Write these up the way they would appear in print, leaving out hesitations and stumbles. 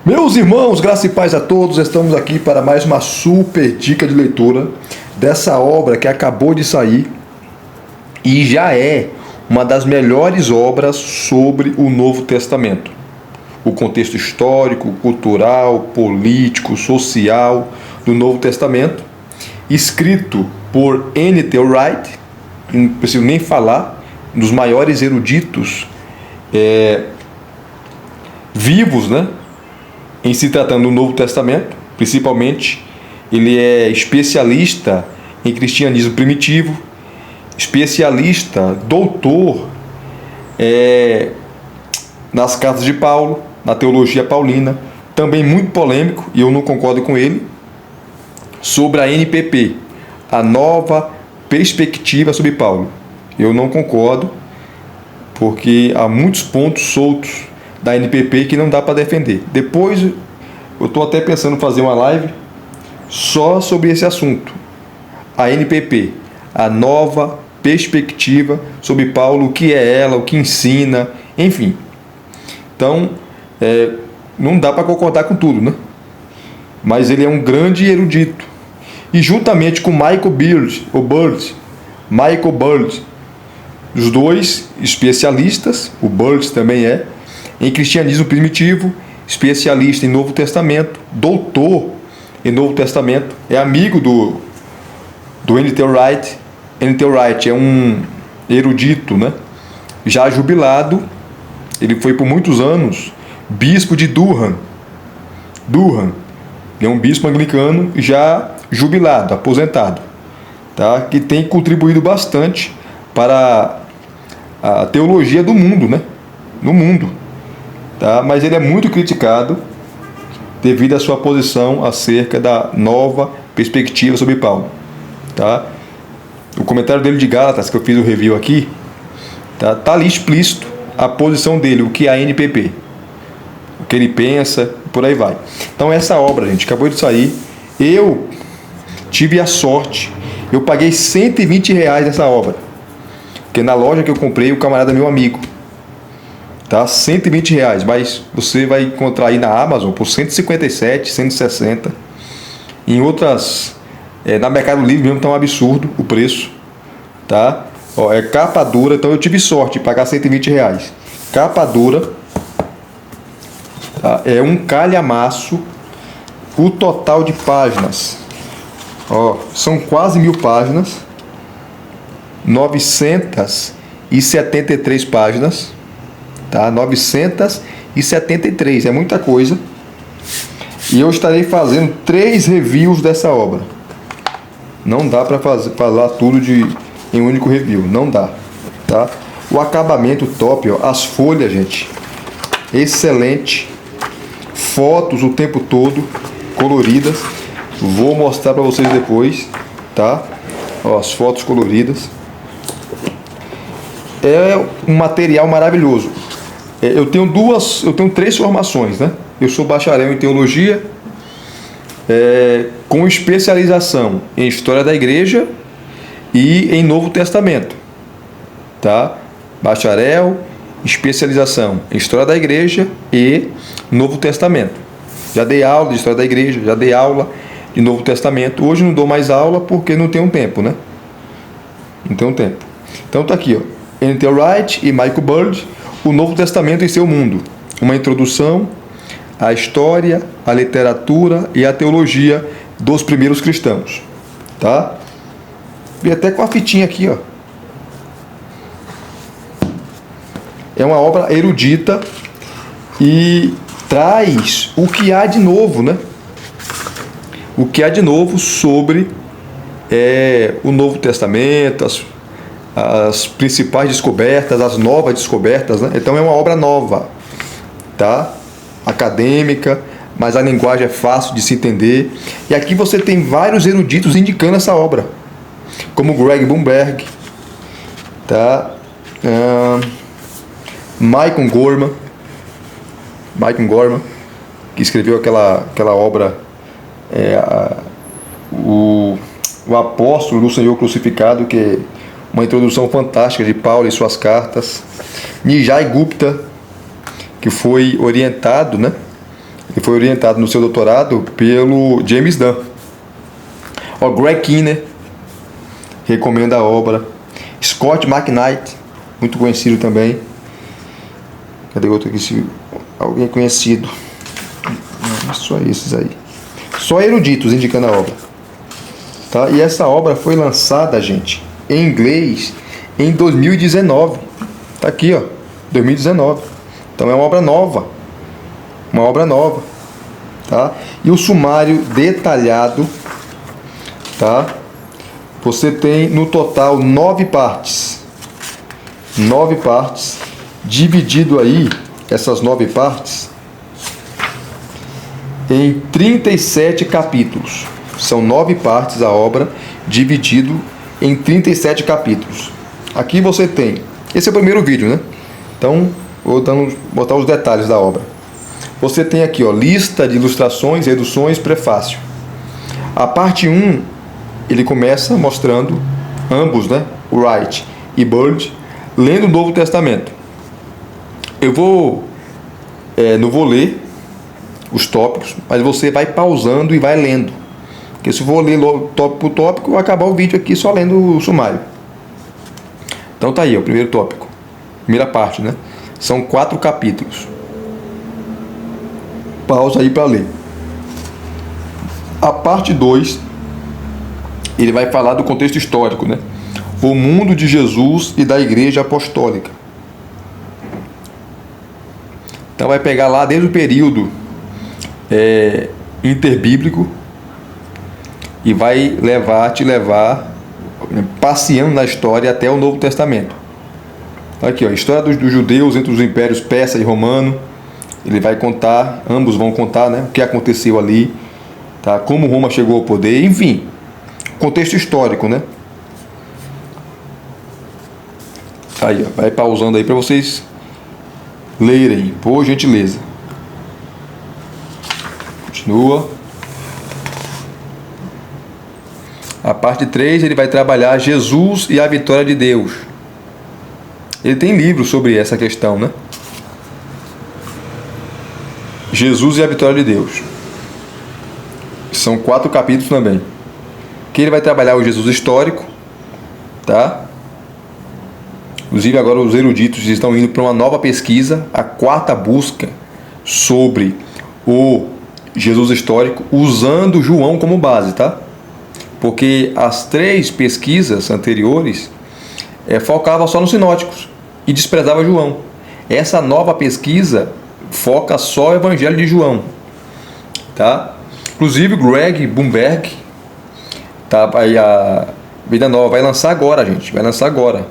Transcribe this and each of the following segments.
Meus irmãos, graça e paz a todos, estamos aqui para mais uma super dica de leitura dessa obra que acabou de sair e já é uma das melhores obras sobre o Novo Testamento. O contexto histórico, cultural, político, social do Novo Testamento, escrito por N.T. Wright, não preciso nem falar, um dos maiores eruditos vivos, né? Em se tratando do Novo Testamento, principalmente, ele é especialista em cristianismo primitivo, especialista, doutor nas cartas de Paulo, na teologia paulina, também muito polêmico, e eu não concordo com ele, sobre a NPP, a nova perspectiva sobre Paulo. Eu não concordo, porque há muitos pontos soltos da NPP que não dá para defender. Depois eu estou até pensando em fazer uma live só sobre esse assunto. A NPP, a nova perspectiva sobre Paulo, o que é ela, o que ensina, enfim. Então, não dá para concordar com tudo, né? Mas ele é um grande erudito. E juntamente com Michael Bird, os dois especialistas, o Bird também em cristianismo primitivo, especialista em Novo Testamento, doutor em Novo Testamento, é amigo do N.T. Wright. N.T. Wright é um erudito, né? Já jubilado, ele foi por muitos anos bispo de Durham. É um bispo anglicano já jubilado, aposentado, tá? Que tem contribuído bastante para a teologia do mundo, né? No mundo. Tá? Mas ele é muito criticado devido à sua posição acerca da nova perspectiva sobre Paulo. Tá? O comentário dele de Gálatas, que eu fiz o review aqui, tá ali explícito a posição dele, o que é a NPP, o que ele pensa, por aí vai. Então essa obra, gente, acabou de sair. Eu tive a sorte, eu paguei R$120 nessa obra, porque na loja que eu comprei, o camarada é meu amigo. Tá? R$120, mas você vai encontrar aí na Amazon por 157, 160. Em outras, na Mercado Livre mesmo tá um absurdo o preço, tá? Ó, é capa dura, então eu tive sorte de pagar R$120. Capa dura, tá? É um calhamaço. O total de páginas, ó, são quase 1000 páginas, 973 páginas. Tá? 973, é muita coisa. E eu estarei fazendo 3 reviews dessa obra. Não dá para falar tudo em um único review, não dá, tá? O acabamento top, ó, as folhas, gente, excelente. Fotos o tempo todo coloridas. Vou mostrar para vocês depois, tá? Ó, as fotos coloridas. É um material maravilhoso. Eu tenho 3 formações, né? Eu sou bacharel em teologia, com especialização em história da igreja e em Novo Testamento, tá? Bacharel, especialização em história da igreja e Novo Testamento. Já dei aula de história da igreja, já dei aula de Novo Testamento. Hoje não dou mais aula porque não tenho tempo, né? Não tenho tempo. Então tá aqui, ó, N.T. Wright e Michael Bird, O Novo Testamento em Seu Mundo, uma introdução à história, à literatura e à teologia dos primeiros cristãos, tá? E até com a fitinha aqui, ó. É uma obra erudita e traz o que há de novo, né? O que há de novo sobre o Novo Testamento, as principais descobertas, as novas descobertas, né? Então é uma obra nova, tá? Acadêmica, mas a linguagem é fácil de se entender. E aqui você tem vários eruditos indicando essa obra, como Greg Blumberg, tá? Michael Gorman, que escreveu aquela obra, o Apóstolo do Senhor Crucificado, que é uma introdução fantástica de Paulo e suas cartas. Nijai Gupta, que foi orientado, né, e foi orientado no seu doutorado pelo James Dunn. O Greg Kinnear, recomendo a obra. Scott McKnight, muito conhecido também. Cadê outro aqui? Alguém conhecido? Não, só esses aí. Só eruditos indicando a obra. Tá? E essa obra foi lançada, gente, em inglês em 2019. Tá aqui, ó, 2019. Então é uma obra nova. Uma obra nova. Tá? E o sumário detalhado, tá? Você tem no total 9 partes. 9 partes. Dividido aí, essas 9 partes, em 37 capítulos. São 9 partes a obra, dividido em 37 capítulos. Aqui você tem... Esse é o primeiro vídeo, né? Então, vou botar os detalhes da obra. Você tem aqui, ó, lista de ilustrações, reduções, prefácio. A parte 1, ele começa mostrando ambos, né? Wright e Bird, lendo o Novo Testamento. Eu não vou ler os tópicos, mas você vai pausando e vai lendo. Porque se for ler tópico por tópico, vai acabar o vídeo aqui só lendo o sumário. Então tá aí, ó, o primeiro tópico. Primeira parte, né? São 4 capítulos. Pausa aí para ler. A parte 2, ele vai falar do contexto histórico, né? O mundo de Jesus e da Igreja Apostólica. Então vai pegar lá desde o período interbíblico e vai te levar passeando na história até o Novo Testamento. Aqui, ó, a história dos judeus entre os impérios persa e romano. Ele vai contar, ambos vão contar, né, o que aconteceu ali, tá? Como Roma chegou ao poder, enfim, contexto histórico, né? Aí, ó, vai pausando aí para vocês lerem, por gentileza. Continua. A parte 3, ele vai trabalhar Jesus e a vitória de Deus. Ele tem livros sobre essa questão, né? Jesus e a vitória de Deus. São 4 capítulos também. Que ele vai trabalhar o Jesus histórico, tá? Inclusive agora os eruditos estão indo para uma nova pesquisa, a 4ª busca sobre o Jesus histórico, usando João como base, tá? Porque as 3 pesquisas anteriores focavam só nos sinóticos e desprezava João. Essa nova pesquisa foca só o Evangelho de João, tá? Inclusive Greg Blumberg, tá? Aí a Vida Nova vai lançar agora, gente, vai lançar agora.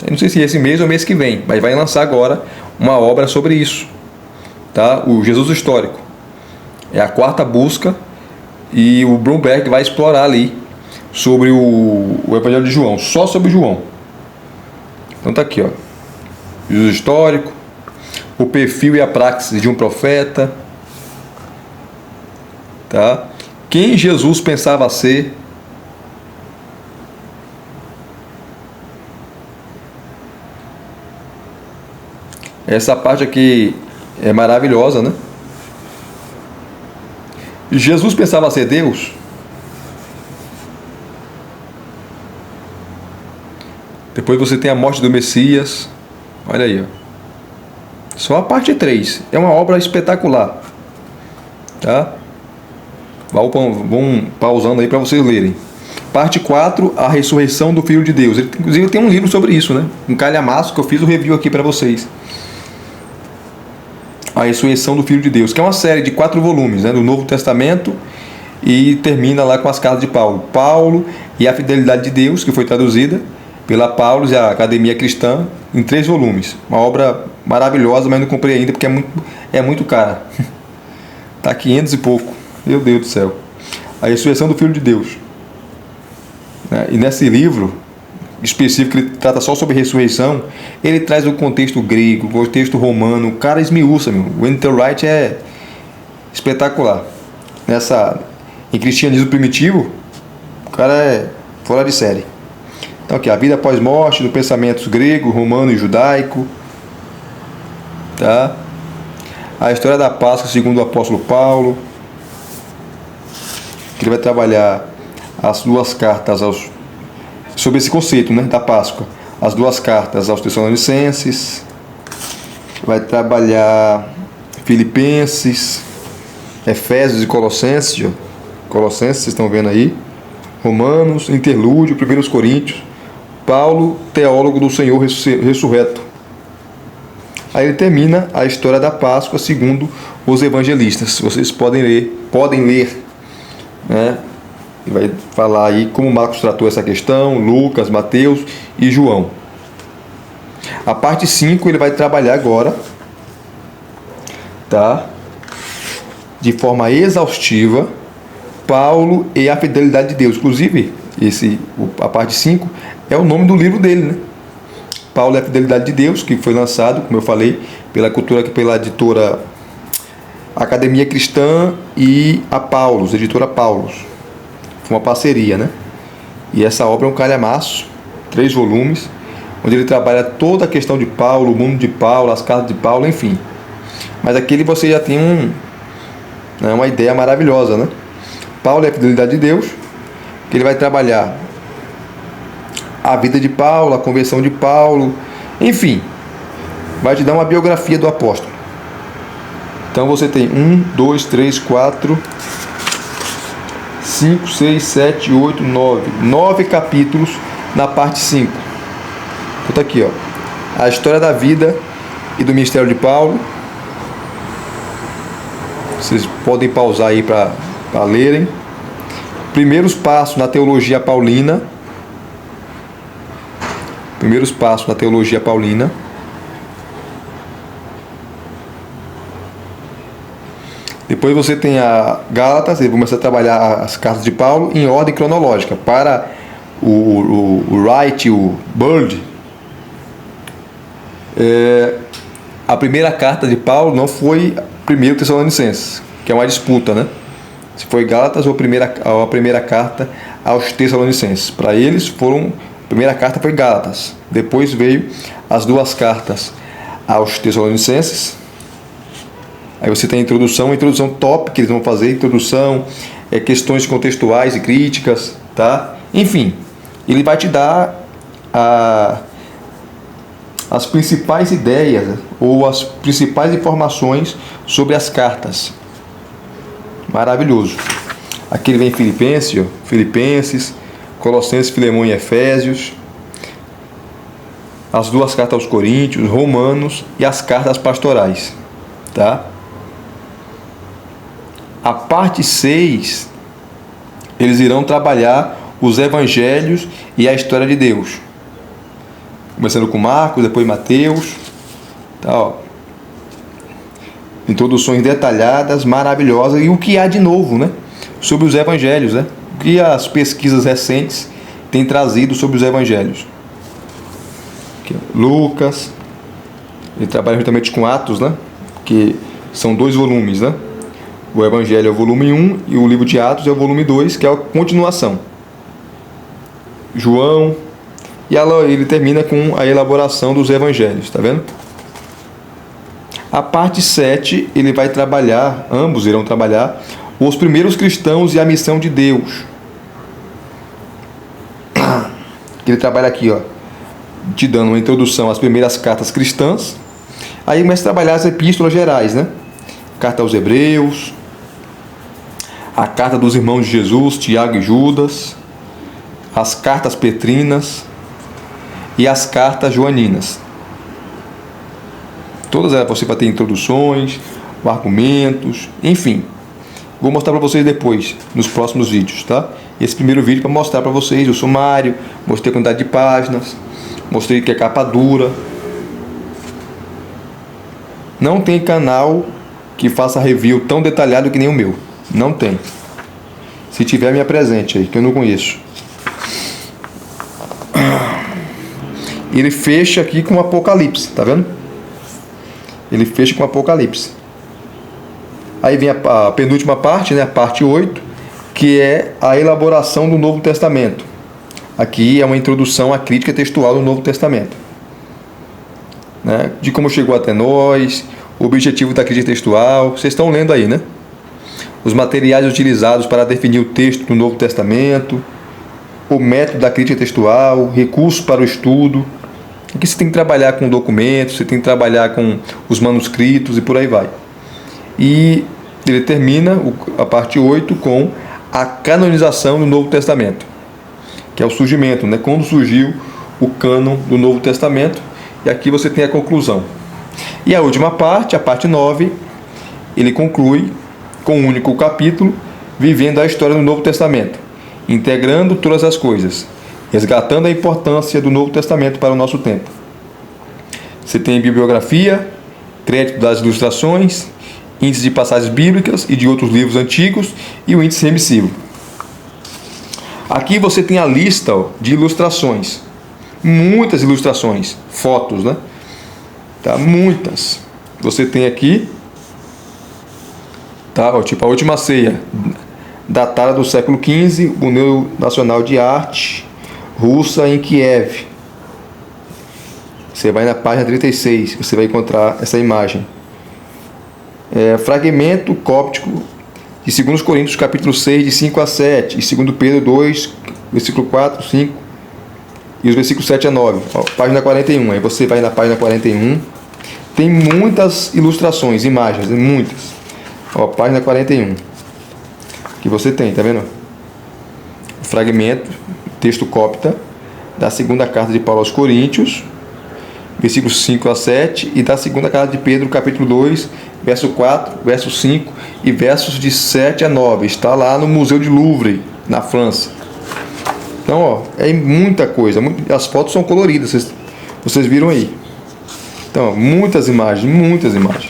Eu não sei se esse mês ou mês que vem, mas vai lançar agora uma obra sobre isso, tá? O Jesus histórico. É a 4ª busca e o Blumberg vai explorar ali sobre o Evangelho de João, só sobre João. Então tá aqui, ó. Jesus histórico, o perfil e a praxis de um profeta, tá? Quem Jesus pensava ser. Essa parte aqui é maravilhosa, né? Jesus pensava ser Deus? Depois você tem a morte do Messias. Olha aí, ó. Só a parte 3. É uma obra espetacular, tá? Vão pausando aí para vocês lerem. Parte 4, a ressurreição do Filho de Deus. Ele, inclusive tem um livro sobre isso, né? Um calhamaço que eu fiz o review aqui para vocês. A ressurreição do Filho de Deus, que é uma série de 4 volumes, né, do Novo Testamento, e termina lá com as cartas de Paulo. Paulo e a fidelidade de Deus, que foi traduzida pela Paulus e a Academia Cristã em 3 volumes. Uma obra maravilhosa, mas não comprei ainda porque é muito cara. Tá 500 e pouco. Meu Deus do céu. A ressurreição do Filho de Deus. E nesse livro específico, que ele trata só sobre ressurreição, ele traz o contexto grego, o contexto romano. O cara esmiuça, meu. O Walter Wright é espetacular. Em cristianismo primitivo, o cara é fora de série. Então aqui, a vida após morte, do pensamento grego, romano e judaico, tá? a história da Páscoa segundo o apóstolo Paulo, que ele vai trabalhar as duas cartas sobre esse conceito, né, da Páscoa. As duas cartas aos Tessalonicenses, vai trabalhar Filipenses, Efésios e Colossenses, ó. Colossenses, vocês estão vendo aí, Romanos, Interlúdio, 1 Coríntios, Paulo, teólogo do Senhor ressurreto. Aí ele termina a história da Páscoa segundo os evangelistas. Vocês podem ler, né? Ele vai falar aí como Marcos tratou essa questão, Lucas, Mateus e João. A parte 5 ele vai trabalhar agora, tá? De forma exaustiva, Paulo e a fidelidade de Deus. Inclusive, a parte 5 é o nome do livro dele, né? Paulo e a fidelidade de Deus, que foi lançado, como eu falei, pela editora Academia Cristã e a Paulus, editora Paulus. Foi uma parceria, né? E essa obra é um calhamaço, 3 volumes, onde ele trabalha toda a questão de Paulo, o mundo de Paulo, as cartas de Paulo, enfim. Mas aqui você já tem uma ideia maravilhosa, né? Paulo é a fidelidade de Deus, que ele vai trabalhar a vida de Paulo, a conversão de Paulo, enfim, vai te dar uma biografia do apóstolo. Então você tem 1, 2, 3, 4, 5, 6, 7, 8, 9 capítulos na parte 5. Então tá aqui, ó, a história da vida e do ministério de Paulo. Vocês podem pausar aí para lerem. Primeiros passos na teologia paulina. Primeiros passos na teologia paulina. Depois você tem a Gálatas, ele começa a trabalhar as cartas de Paulo em ordem cronológica. Para o Wright, o Bird, a primeira carta de Paulo não foi 1 Tessalonicenses, que é uma disputa, né? Se foi Gálatas ou a primeira carta aos Tessalonicenses. Para eles, a primeira carta foi Gálatas. Depois veio as duas cartas aos Tessalonicenses. Aí você tem a introdução top que eles vão fazer, introdução, questões contextuais e críticas, tá? Enfim, ele vai te dar as principais ideias ou as principais informações sobre as cartas. Maravilhoso. Aqui ele vem Filipenses, Colossenses, Filemão e Efésios, as duas cartas aos Coríntios, Romanos e as cartas pastorais, tá? A parte 6, eles irão trabalhar os evangelhos e a história de Deus. Começando com Marcos, depois Mateus, tá, ó. Introduções detalhadas, maravilhosas, e o que há de novo, né? Sobre os evangelhos, né? O que as pesquisas recentes têm trazido sobre os evangelhos. Aqui, Lucas, ele trabalha juntamente com Atos, né? Que são 2 volumes, né? O Evangelho é o volume 1 e o livro de Atos é o volume 2, que é a continuação. João, e ele termina com a elaboração dos evangelhos, tá vendo? A parte 7, ele vai trabalhar, ambos irão trabalhar, os primeiros cristãos e a missão de Deus. Ele trabalha aqui, ó, te dando uma introdução às primeiras cartas cristãs. Aí começa a trabalhar as epístolas gerais, né? Carta aos Hebreus, a carta dos irmãos de Jesus, Tiago e Judas, as cartas petrinas e as cartas joaninas. Todas elas você vai ter introduções, argumentos, enfim. Vou mostrar para vocês depois, nos próximos vídeos, tá? Esse primeiro vídeo para mostrar para vocês o sumário, mostrei a quantidade de páginas, mostrei que é capa dura. Não tem canal que faça review tão detalhado que nem o meu. Não tem. Se tiver, me apresente aí, que eu não conheço. Ele fecha aqui com Apocalipse, tá vendo? Ele fecha com Apocalipse. Aí vem a penúltima parte, né? A parte 8, que é a elaboração do Novo Testamento. Aqui é uma introdução à crítica textual do Novo Testamento, né? De como chegou até nós, o objetivo da crítica textual. Vocês estão lendo aí, né? Os materiais utilizados para definir o texto do Novo Testamento, o método da crítica textual, recursos para o estudo. Aqui você tem que trabalhar com documentos, você tem que trabalhar com os manuscritos e por aí vai. E ele termina a parte 8 com a canonização do Novo Testamento, que é o surgimento, né? Quando surgiu o cânon do Novo Testamento. E aqui você tem a conclusão. E a última parte, a parte 9, ele conclui com um único capítulo, vivendo a história do Novo Testamento, integrando todas as coisas, resgatando a importância do Novo Testamento para o nosso tempo. Você tem bibliografia, crédito das ilustrações, índice de passagens bíblicas e de outros livros antigos e o índice remissivo. Aqui você tem a lista de ilustrações, muitas ilustrações, fotos, né? Tá, muitas. Você tem aqui, tá, ó, tipo a Última Ceia, datada do século XV, Museu Nacional de Arte Russa em Kiev. Você vai na página 36, você vai encontrar essa imagem. Fragmento cóptico de 2 Coríntios capítulo 6, de 5 a 7, e 2 Pedro 2, versículo 4, 5, e os versículos 7 a 9. Ó, página 41, aí você vai na página 41, tem muitas ilustrações, imagens, muitas. Ó, página 41, que você tem, tá vendo? O fragmento, texto cópita, da segunda carta de Paulo aos Coríntios, versículos 5 a 7, e da segunda carta de Pedro, capítulo 2, verso 4, verso 5 e versos de 7 a 9. Está lá no Museu de Louvre, na França. Então, ó, é muita coisa. As fotos são coloridas, vocês viram aí. Então, ó, muitas imagens.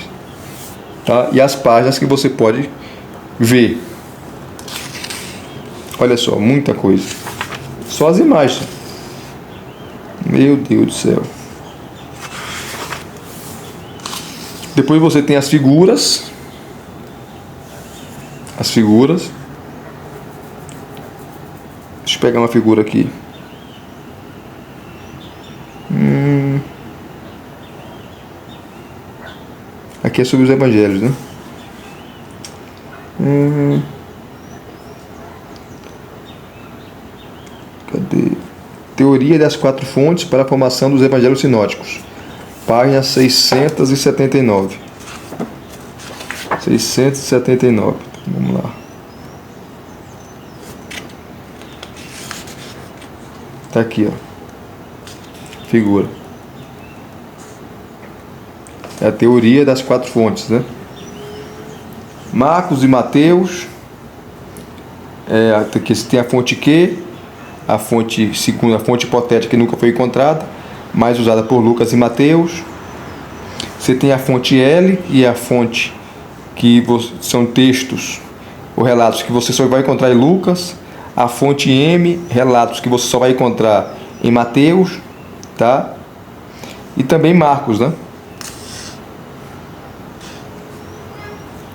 Tá? E as páginas que você pode ver. Olha só, muita coisa. Só as imagens. Meu Deus do céu. Depois você tem as figuras. Deixa eu pegar uma figura aqui. Aqui é sobre os evangelhos, né? Cadê? Teoria das 4 fontes para a formação dos evangelhos sinóticos. Página 679. 679. Vamos lá. Tá aqui, ó. Figura. É a teoria das 4 fontes, né? Marcos e Mateus. Aqui você tem a fonte Q, a fonte segunda, a fonte hipotética que nunca foi encontrada, mais usada por Lucas e Mateus. Você tem a fonte L e a fonte que são textos ou relatos que você só vai encontrar em Lucas. A fonte M, relatos que você só vai encontrar em Mateus, tá? E também Marcos, né?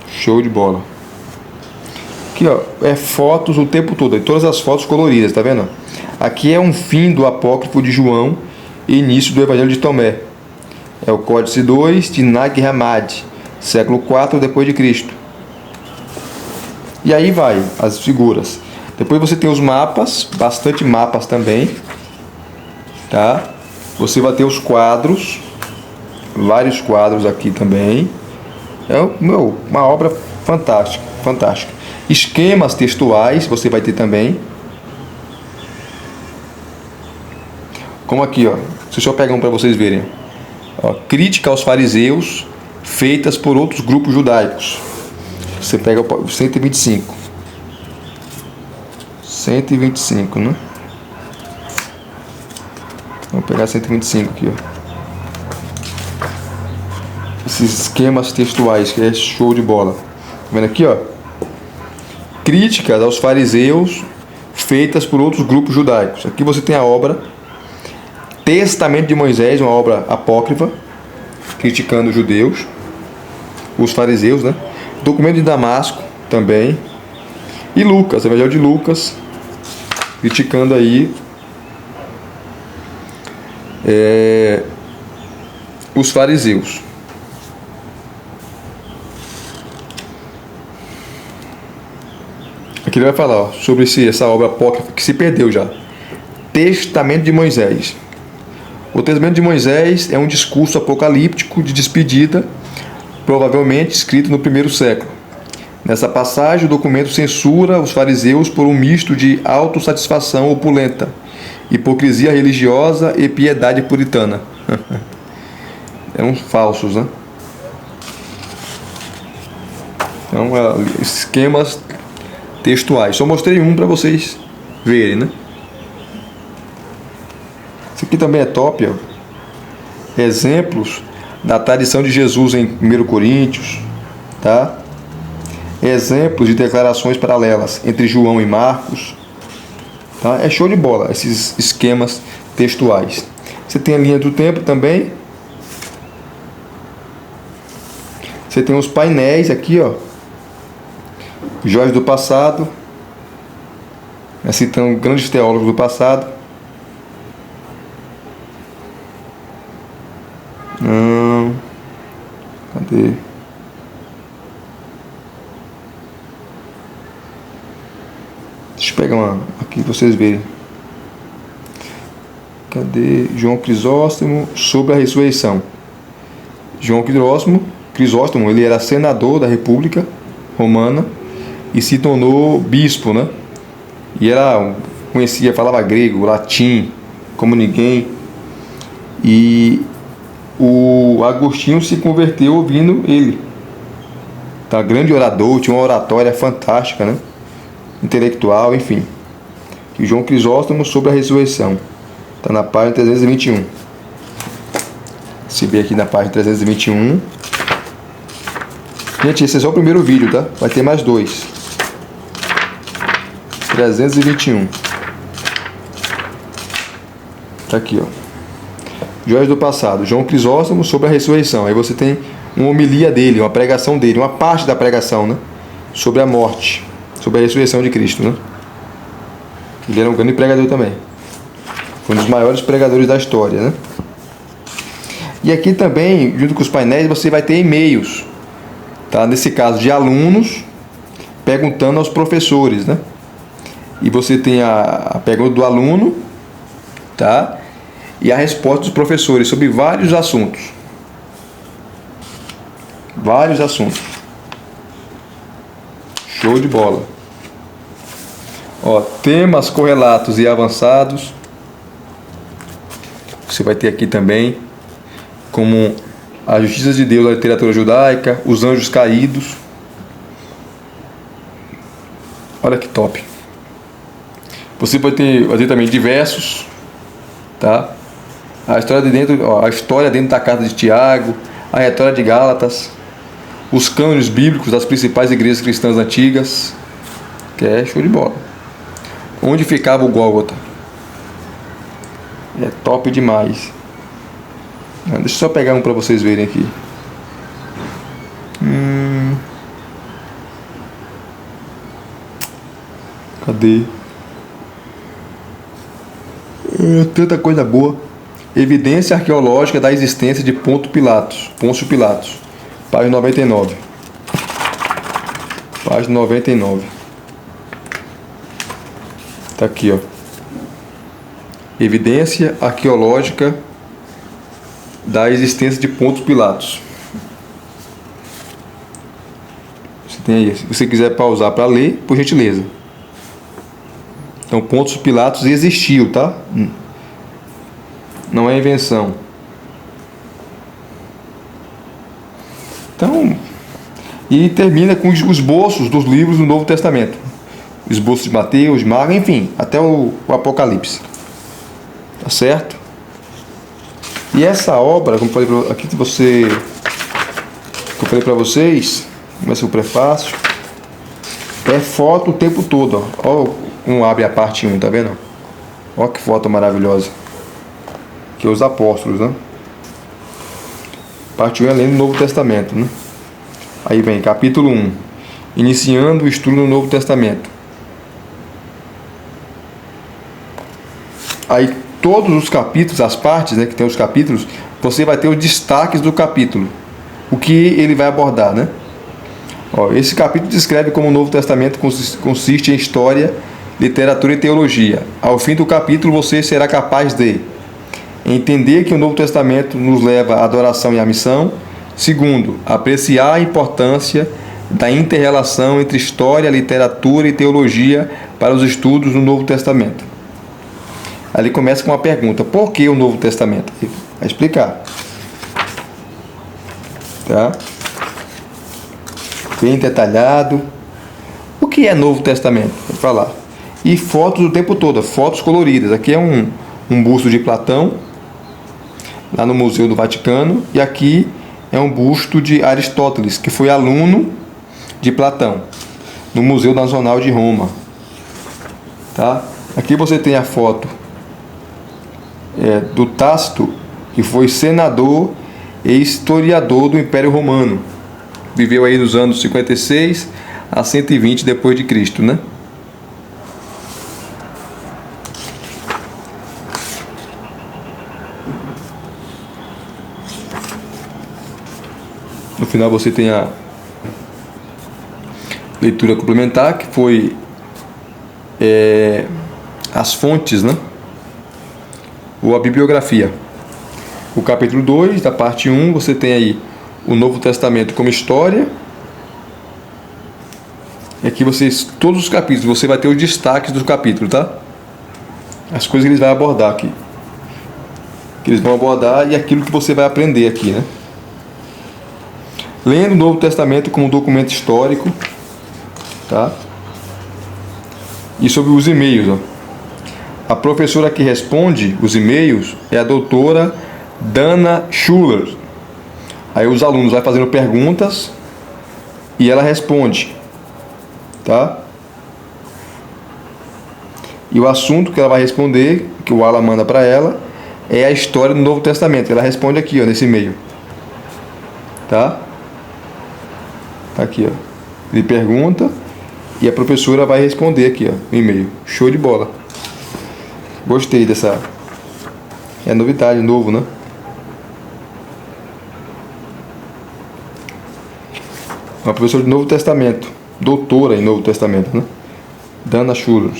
Show de bola. Aqui, ó, fotos o tempo todo, todas as fotos coloridas, tá vendo? Aqui é um fim do apócrifo de João e início do Evangelho de Tomé. É o Códice 2 de Nag Hammadi, século 4 depois de Cristo. E aí vai as figuras. Depois você tem os mapas, bastante mapas também, tá? Você vai ter os quadros, vários quadros aqui também. É uma obra fantástica, fantástica. Esquemas textuais você vai ter também. Como aqui, ó. Deixa eu pegar um para vocês verem. Ó, crítica aos fariseus feitas por outros grupos judaicos. Você pega o 125. 125, né? Vamos pegar 125 aqui, ó. Esses esquemas textuais, que é show de bola. Tá vendo aqui, ó? Críticas aos fariseus feitas por outros grupos judaicos. Aqui você tem a obra Testamento de Moisés, uma obra apócrifa, criticando os judeus, os fariseus, né? Documento de Damasco também. E Lucas, Evangelho de Lucas, criticando aí os fariseus. Aqui ele vai falar, ó, sobre essa obra apócrifa que se perdeu já. Testamento de Moisés. O Testamento de Moisés é um discurso apocalíptico de despedida, provavelmente escrito no primeiro século. Nessa passagem, o documento censura os fariseus por um misto de autossatisfação opulenta, hipocrisia religiosa e piedade puritana. Eram falsos, né? Então, esquemas textuais. Só mostrei um para vocês verem, né? Esse aqui também é top, ó. Exemplos da tradição de Jesus em 1 Coríntios, tá? Exemplos de declarações paralelas entre João e Marcos, tá? É show de bola esses esquemas textuais. Você tem a linha do tempo também. Você tem os painéis aqui, ó. Joias do passado. Citando grandes teólogos do passado. Cadê? Deixa eu pegar uma aqui para vocês verem. Cadê? João Crisóstomo sobre a ressurreição. João Crisóstomo, ele era senador da República Romana e se tornou bispo, né? E falava grego, latim, como ninguém. E o Agostinho se converteu ouvindo ele. Tá, grande orador, tinha uma oratória fantástica, né? Intelectual, enfim. E João Crisóstomo sobre a ressurreição. Está na página 321. Se vê aqui na página 321. Gente, esse é só o primeiro vídeo, tá? Vai ter mais dois. 321. Tá aqui, ó. Joias do passado. João Crisóstomo sobre a ressurreição. Aí você tem uma homilia dele, uma pregação dele, uma parte da pregação, né? Sobre a morte, sobre a ressurreição de Cristo, né? Ele era um grande pregador também. Foi um dos maiores pregadores da história, né? E aqui também, junto com os painéis, você vai ter e-mails, tá? Nesse caso, de alunos perguntando aos professores, né? E você tem a pergunta do aluno, tá? E a resposta dos professores sobre vários assuntos. Vários assuntos. Show de bola. Ó, temas correlatos e avançados. Você vai ter aqui também, como a justiça de Deus, a literatura judaica, os anjos caídos. Olha que top. Você vai ter também diversos, tá? A história dentro da carta de Tiago, a retórica de Gálatas, os cânones bíblicos das principais igrejas cristãs antigas, que é show de bola. Onde ficava o Gólgota? É top demais. Deixa eu só pegar um para vocês verem aqui. Cadê? Tanta coisa boa. Evidência arqueológica da existência de Pôncio Pilatos. Página 99. Página 99. Tá aqui, ó. Evidência arqueológica da existência de Pôncio Pilatos. Você tem aí, se você quiser pausar para ler, por gentileza. Então, Pôncio Pilatos existiu, tá? Não é invenção. Então, e termina com os esboços dos livros do Novo Testamento. Esboços de Mateus, Marcos, enfim, até o Apocalipse. Tá certo? E essa obra, como eu falei aqui que eu falei para vocês, começa o prefácio, é foto o tempo todo, ó. Ó, um abre a parte 1, tá vendo? Ó que foto maravilhosa. Que é os apóstolos, né? Parte 1 é lendo o Novo Testamento, né? Aí vem capítulo 1, iniciando o estudo do Novo Testamento. Aí todos os capítulos, as partes, né, que tem os capítulos, você vai ter os destaques do capítulo, o que ele vai abordar, né? Ó, esse capítulo descreve como o Novo Testamento consiste em história, literatura e teologia. Ao fim do capítulo, você será capaz de entender que o Novo Testamento nos leva à adoração e à missão. Segundo, apreciar a importância da inter-relação entre história, literatura e teologia para os estudos do Novo Testamento. Ali começa com uma pergunta: por que o Novo Testamento? Vai explicar. Tá? Bem detalhado. O que é Novo Testamento? Vou falar. E fotos o tempo todo, fotos coloridas. Aqui é um busto de Platão, lá no Museu do Vaticano, e aqui é um busto de Aristóteles, que foi aluno de Platão, no Museu Nacional de Roma. Tá? Aqui você tem a foto do Tácito, que foi senador e historiador do Império Romano. Viveu aí nos anos 56 a 120 depois de Cristo, né? No final você tem a leitura complementar, que foi as fontes, né? Ou a bibliografia. O capítulo 2, da parte 1, você tem aí o Novo Testamento como história. E aqui todos os capítulos, você vai ter os destaques do capítulo, tá? As coisas que eles vão abordar aqui. Que eles vão abordar e aquilo que você vai aprender aqui, né? Lendo o Novo Testamento como um documento histórico, tá? E sobre os e-mails, ó. A professora que responde os e-mails é a doutora Dana Schuller. Aí os alunos vão fazendo perguntas e ela responde, tá? E o assunto que ela vai responder, que o Alan manda para ela, é a história do Novo Testamento. Ela responde aqui, ó, nesse e-mail, tá? Aqui, ó. Ele pergunta e a professora vai responder aqui, ó, no e-mail. Show de bola. Gostei dessa. É novidade, novo, né? Uma professora de Novo Testamento, doutora em Novo Testamento, né? Dana Schuller.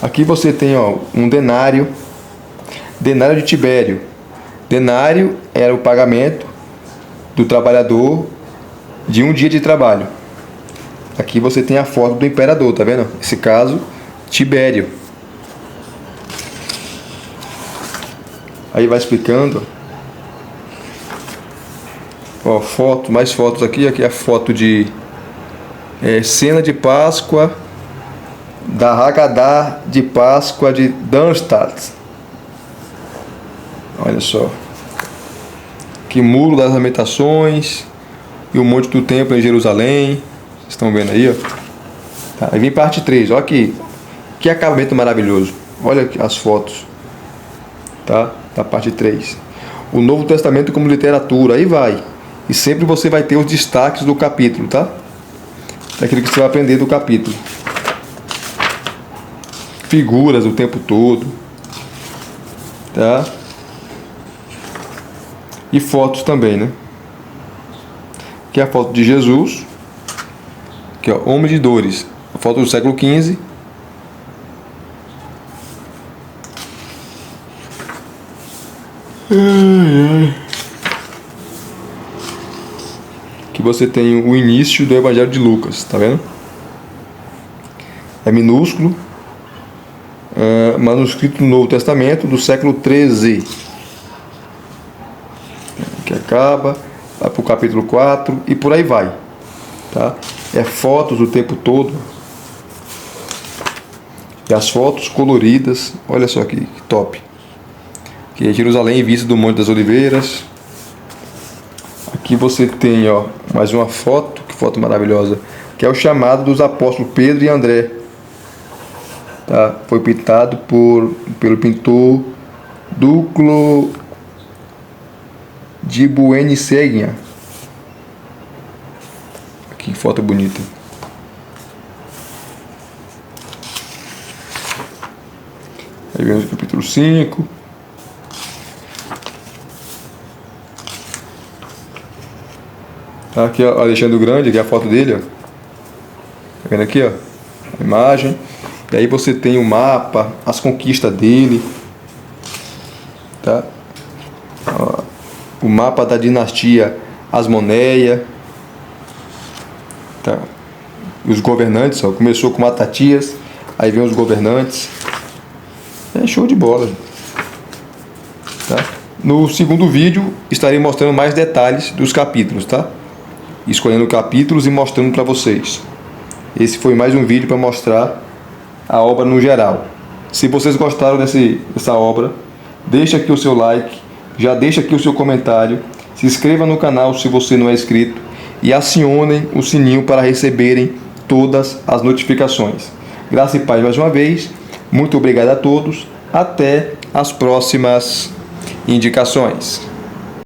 Aqui você tem, ó, um denário de Tibério. Denário era o pagamento do trabalhador de um dia de trabalho. Aqui você tem a foto do imperador, tá vendo? Esse caso, Tibério. Aí vai explicando. Ó, foto, mais fotos aqui. Aqui é a foto de cena de Páscoa da Haggadah de Páscoa de Darmstadt. Olha só. Aqui Muro das Lamentações e o Monte do Templo em Jerusalém. Vocês estão vendo aí, ó. Tá, aí vem parte 3. Olha aqui. Que acabamento maravilhoso. Olha aqui as fotos. Tá? Da parte 3. O Novo Testamento como literatura. Aí vai. E sempre você vai ter os destaques do capítulo, tá? Daquilo que você vai aprender do capítulo. Figuras o tempo todo. Tá? E fotos também, né? Aqui é a foto de Jesus. Aqui, ó, Homem de Dores. A foto do século XV. Que você tem o início do Evangelho de Lucas, tá vendo? É minúsculo, manuscrito do Novo Testamento do século XIII, que acaba, vai para o capítulo 4 e por aí vai, tá? É fotos o tempo todo, e as fotos coloridas, olha só que top. Aqui é Jerusalém, vista do Monte das Oliveiras. Aqui você tem, ó, mais uma foto, que foto maravilhosa, que é o chamado dos apóstolos Pedro e André. Tá? Foi pintado pelo pintor Duclo de Buenicegna. Que foto bonita. Aí vem o capítulo 5. Tá aqui, ó, Alexandre o Grande, aqui é a foto dele, ó. Tá vendo aqui, ó? A imagem. E aí você tem o mapa, as conquistas dele, tá? Ó, o mapa da dinastia Asmoneia, tá? Os governantes, ó, começou com Matatias, aí vem os governantes. É show de bola, tá? No segundo vídeo estarei mostrando mais detalhes dos capítulos, tá? Escolhendo capítulos e mostrando para vocês. Esse foi mais um vídeo para mostrar a obra no geral. Se vocês gostaram dessa obra, deixa aqui o seu like, já deixa aqui o seu comentário, se inscreva no canal se você não é inscrito e acionem o sininho para receberem todas as notificações. Graça e paz mais uma vez, muito obrigado a todos, até as próximas indicações.